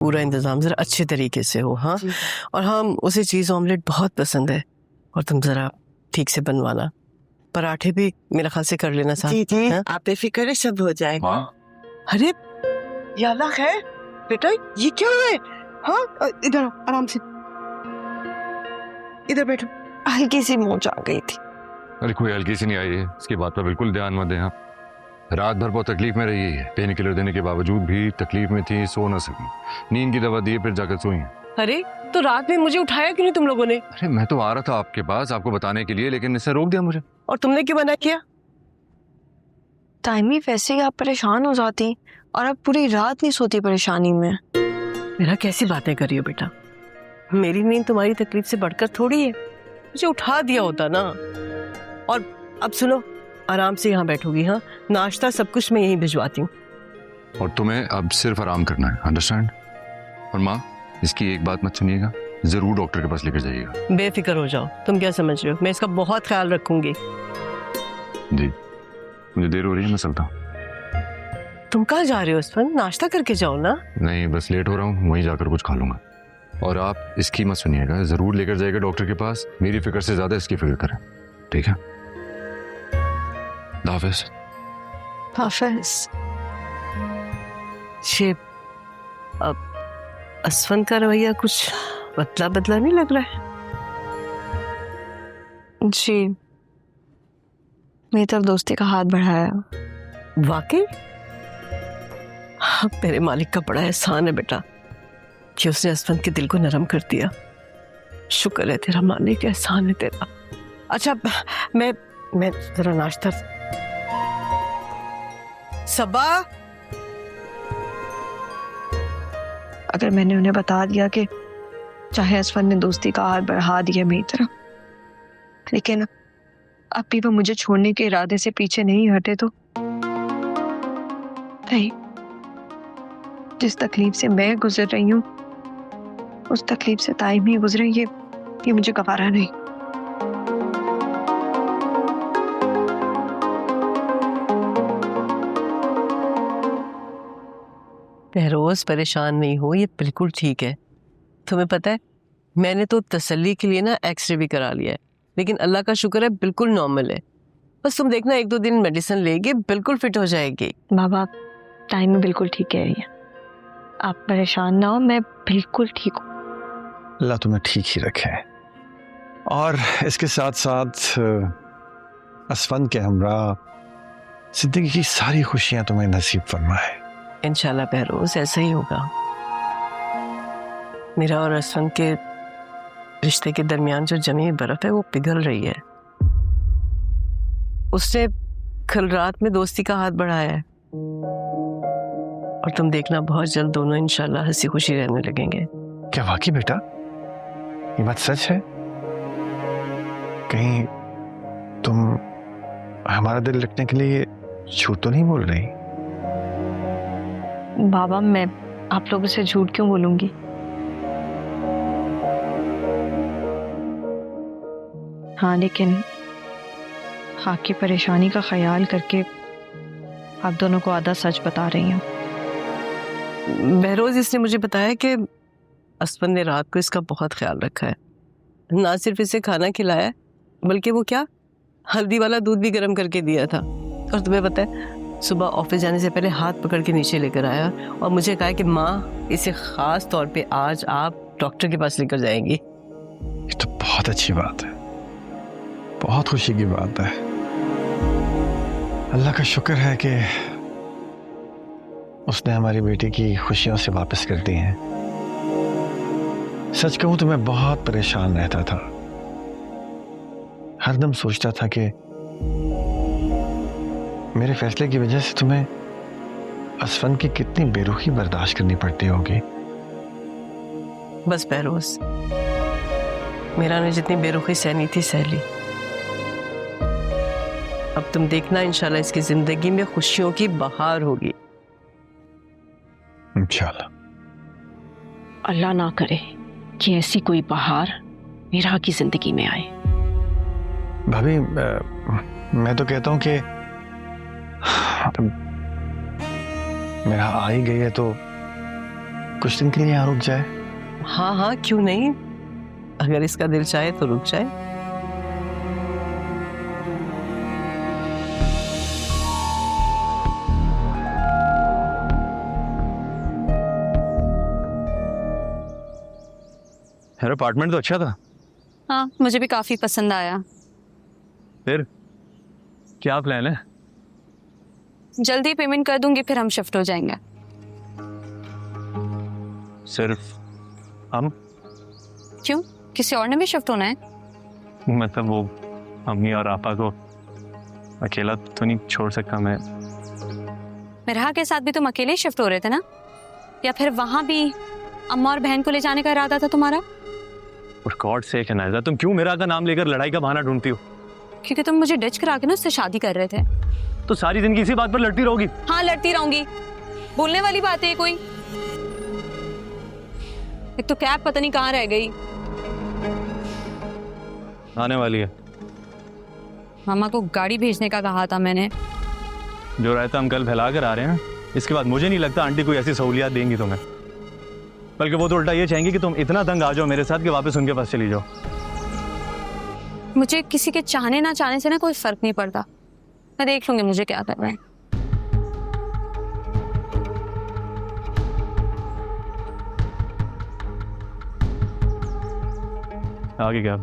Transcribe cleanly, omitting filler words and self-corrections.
पूरा इंतजाम जरा अच्छे तरीके से हो। हाँ, और हम उसे चीज़ ऑमलेट बहुत पसंद है, और तुम जरा ठीक से बनवाना। पराठे भी मेरा ख्याल से कर लेना साथ। जी जी, हाँ? आप बेफिक्र है, सब हो जाएगा। अरे या अल्लाह खैर बेटा, ये क्या है? हाँ, इधर आओ, आराम से इधर बैठो। हल्की सी मोच आ गई थी। अरे कोई हल्की सी नहीं आई है, इसकी बात पर बिल्कुल ध्यान मत दें आप। रात भर बहुत तकलीफ में रही है, पेन किलर देने के बावजूद भी तकलीफ में थी, सो ना सकी। नींद की दवा दी फिर जाकर सोई हैं। अरे तो रात में मुझे उठाया क्यों नहीं तुम लोगों ने? अरे मैं तो आ रहा था आपके पास आपको बताने के लिए, लेकिन इसने रोक दिया मुझे। और तुमने क्यों मना किया? टाइमी वैसे ही आप परेशान हो जाती और अब पूरी रात नहीं सोती परेशानी में। मेरा कैसी बातें कर रही हो बेटा? मेरी नींद तुम्हारी तकलीफ से बढ़कर थोड़ी है, मुझे उठा दिया होता ना। और अब सुनो, आराम से यहाँ बैठोगी। हाँ, नाश्ता सब कुछ मैं यहीं भिजवाती हूँ। और तुम्हें अब सिर्फ आराम करना है, अंडरस्टैंड? और माँ, इसकी एक बात मत सुनिएगा, जरूर डॉक्टर के पास लेकर जाइएगा। बेफिक्र हो जाओ, तुम क्या समझ रहे हो, मैं इसका बहुत ख्याल रखूंगी। जी, मुझे देर हो रही है, मैं चलता हूँ। तुम कहाँ जा रहे हो अस्फन? नाश्ता करके जाओ ना। नहीं, बस लेट हो रहा हूँ, वहीं जाकर कुछ खा लूंगा। और आप इसकी मत सुनिएगा, जरूर लेकर जाइएगा डॉक्टर के पास। मेरी फिक्र से ज्यादा इसकी फिक्र करें, ठीक है? हाफिज। हाफिज। ये अब अस्फन का रवैया कुछ बदला बदला नहीं लग रहा है? जी, मेरी तरफ दोस्ती का हाथ बढ़ाया। वाकई मेरे मालिक का बड़ा एहसान है बेटा कि उसने अस्फन के दिल को नरम कर दिया। शुक्र है तेरा मालिक, एहसान है तेरा। अच्छा, मैं जरा नाश्ता। सबा, अगर मैंने उन्हें बता दिया कि चाहे असफन ने दोस्ती का हाथ बढ़ा दिया मेरी तरफ, लेकिन अब भी वो मुझे छोड़ने के इरादे से पीछे नहीं हटे, तो नहीं, जिस तकलीफ से मैं गुजर रही हूँ उस तकलीफ से ताइम ही गुजरे, ये मुझे गवारा नहीं। बहरोज परेशान नहीं हो, ये बिल्कुल ठीक है। तुम्हें पता है, मैंने तो तसल्ली के लिए ना एक्सरे भी करा लिया है, लेकिन अल्लाह का शुक्र है बिल्कुल नॉर्मल है। बस तुम देखना, 1-2 दिन मेडिसिन लेगी, बिल्कुल फिट हो जाएगी। बाबा, टाइम में बिल्कुल ठीक कह रही है, आप परेशान ना हो, मैं बिल्कुल ठीक हूँ। अल्लाह तुम्हें ठीक ही रखे। और इसके साथ साथ असफन के हमरा जिंदगी की सारी खुशियां तुम्हें नसीब फरमाए। इंशाल्लाह बहरोज ऐसा ही होगा। मेरा और असफन के रिश्ते के दरमियान जो जमी बर्फ है वो पिघल रही है। उसने कल रात में दोस्ती का हाथ बढ़ाया है, और तुम देखना बहुत जल्द दोनों इंशाल्लाह हंसी खुशी रहने लगेंगे। क्या वाकई बेटा ये बात सच है? कहीं तुम हमारा दिल रखने के लिए झूठ तो नहीं बोल रही? बाबा, मैं आप लोगों से झूठ क्यों बोलूंगी? हाँ, लेकिन आपकी परेशानी का ख्याल करके आप दोनों को आधा सच बता रही हूँ। बहरोज, इसने मुझे बताया कि असफन ने रात को इसका बहुत ख्याल रखा है। ना सिर्फ इसे खाना खिलाया, बल्कि वो क्या, हल्दी वाला दूध भी गर्म करके दिया था। और तुम्हें पता है, सुबह ऑफिस जाने से पहले हाथ पकड़ के नीचे लेकर आया और मुझे कहा कि माँ, इसे खास तौर पे आज आप डॉक्टर के पास लेकर जाएंगी। ये तो बहुत अच्छी बात है, बहुत खुशी की बात है। अल्लाह का शुक्र है कि उसने हमारी बेटी की खुशियों से वापस कर दी हैं। सच कहूं तो मैं बहुत परेशान रहता था, हरदम सोचता था कि मेरे फैसले की वजह से तुम्हें असफन की कितनी बेरुखी बर्दाश्त करनी पड़ती होगी। बस बहरोज, मेरा ने जितनी बेरुखी सहनी थी सह ली। अब तुम देखना, इंशाल्लाह इसकी जिंदगी में खुशियों की बहार होगी। इंशाल्लाह। अल्लाह ना करे कि ऐसी कोई बहार मीरा की जिंदगी में आए। भाभी, मैं तो कहता हूं कि मेरा आ ही गई है तो कुछ दिन के लिए यहाँ रुक जाए? हाँ हाँ, क्यों नहीं, अगर इसका दिल चाहे तो रुक जाए। यार अपार्टमेंट तो अच्छा था। हाँ, मुझे भी काफी पसंद आया। फिर क्या प्लान है? जल्दी पेमेंट कर दूंगी, फिर हम शिफ्ट हो जाएंगे। सिर्फ हम? क्यों, किसी और ने भी शिफ्ट होना है? मतलब वो अम्मी और आपा को अकेला तो नहीं छोड़ सकता मैं। मेरा के साथ भी तुम अकेले ही शिफ्ट हो रहे थे ना, या फिर वहां भी अम्मा और बहन को ले जाने का इरादा था तुम्हारा? और गॉड से नाज़ा, तुम क्यों मेरा का नाम लेकर लड़ाई का बहाना ढूंढती हो? क्योंकि तुम मुझे डिच करा के ना उससे शादी कर रहे थे। तो सारी जिंदगी इसी बात पर लड़ती रहोगी? हाँ, लड़ती रहूंगी। बोलने वाली बात है कोई? एक तो कैब पता नहीं कहाँ रह गई। आने वाली है। मामा को गाड़ी भेजने का कहा था मैंने। जो रायता हम कल फैला कर आ रहे हैं, इसके बाद मुझे नहीं लगता आंटी कोई ऐसी सहूलियत देंगी तुम्हें। बल्कि वो तो उल्टा ये चाहेंगे कि तुम इतना तंग आ जाओ मेरे साथ कि वापस उनके पास चली जाओ। मुझे किसी के चाहने ना चाहने से ना कोई फर्क नहीं पड़ता। मैं देख लूंगी मुझे क्या करना है। आगे क्या?